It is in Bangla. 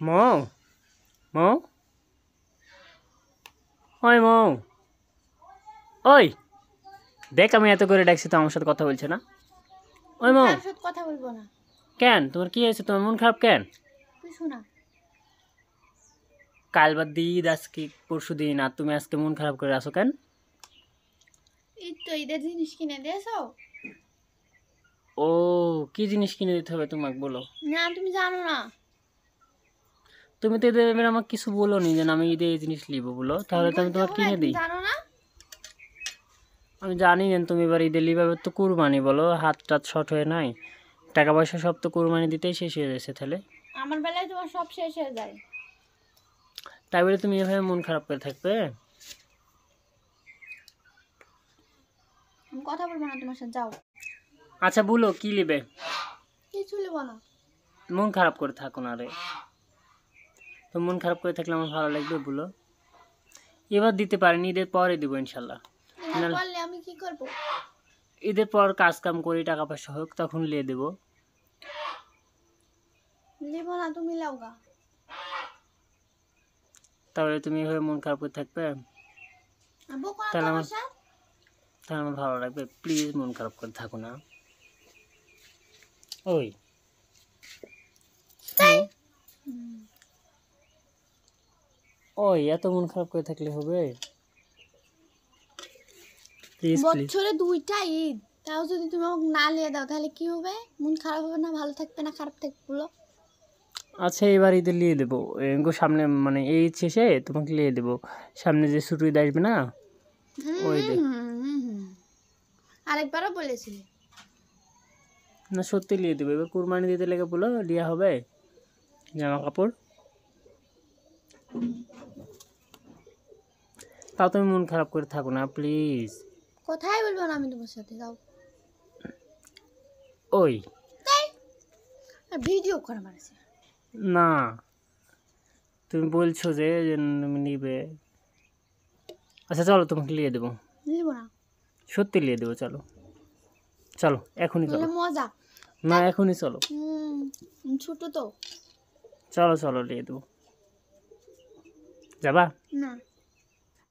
মৌ মৌ ওই মৌ ওই দেখ আমি এত করে ডাকছি তো আমার সাথে কথা বলছে না। ওই মৌ তার সাথে কথা বলবো না। কেন তোমার কি হয়েছে? তোমার মন খারাপ কেন? তুই শোনা কাল বাদ ঈদ, আজকে পরশু দিন, আর তুমি আজকে মন খারাপ করে আসো কেন? ঈদ তো ঈদের জিনিস কিনে দিয়েছো? ও কি জিনিস কিনে দিতে হবে তোমাকে বলো? না তুমি জানো না। তুমি তো ঈদের এবার আমাকে কিছু বলো নি যে আমি ঈদে এই জিনিস নিবো বলো, তাহলে তো আমি তোমাকে কিনে দিই। জানো না? আমি জানি না তুমি এবার ঈদের লিবে, তো কুরবানি বলো, হাত টাত শর্ট হয়ে নাই, টাকা পয়সা সব তো কুরবানি দিতেই শেষ হয়ে যাচ্ছে। তাহলে আমার বেলায় তোমার সব শেষ হয়ে যায়। তাই বলে তুমি এভাবে মন খারাপ করে থাকবে? আমি কথা বলবো না তোমার সাথে, যাও। আচ্ছা বলো কি নিবে? কিছু নেবো না। মন খারাপ করে থাকো না রে, তো মন খারাপ করে থাকলে আমার ভালো লাগবে বলো? এবার দিতে পারিনি, ঈদের পরে দিব ইনশাল্লাহ। পারলে আমি কি করবো? ঈদের পর কাজ কাম করি, টাকা পয়সা হোক, তখন নিয়ে দেবো। নেবো না, তুমি লাউগা। তাহলে তুমি এভাবে মন খারাপ করে থাকবে? তাহলে আমার তাহলে আমার ভালো লাগবে। প্লিজ মন খারাপ করে থাকো না। ওই ওই এত মন খারাপ করে থাকলে হবে? Please please. বছরে 2টা ঈদ, তাও যদি তুমি আমাকে না নিয়ে দাও তাহলে কি হবে? মন খারাপ হবে না? ভালো থাকবে না খারাপ থাকবে বলো? আচ্ছা এবার ঈদে নিয়ে দেবো, এগো সামনে মানে এই ঈদ শেষে তোমাকে নিয়ে দেবো। সামনে যে ছুটি ঈদ আসবে না, ওই ঈদে। আরেকবারও বলেছিলে। না সত্যি নিয়ে দেবো, এবার কুরবানি দিতে লেগে বলো দেওয়া হবে জামা কাপড়। তাও তুমি মন খারাপ করে থাকো না প্লিজ। কোথায় বলবো না আমি তোমার সাথে, যাও। ওই ভিডিও করা মারছে না, তুমি বলছো যে তুমি নিবে। আচ্ছা চলো তোমাকে নিয়ে দেবো, নিব না। সত্যি নিয়ে দেবো। চলো চলো এখনই চলো। মজা না এখনই চলো। ছোট তো। চলো চলো নিয়ে দেবো। যাবা? না।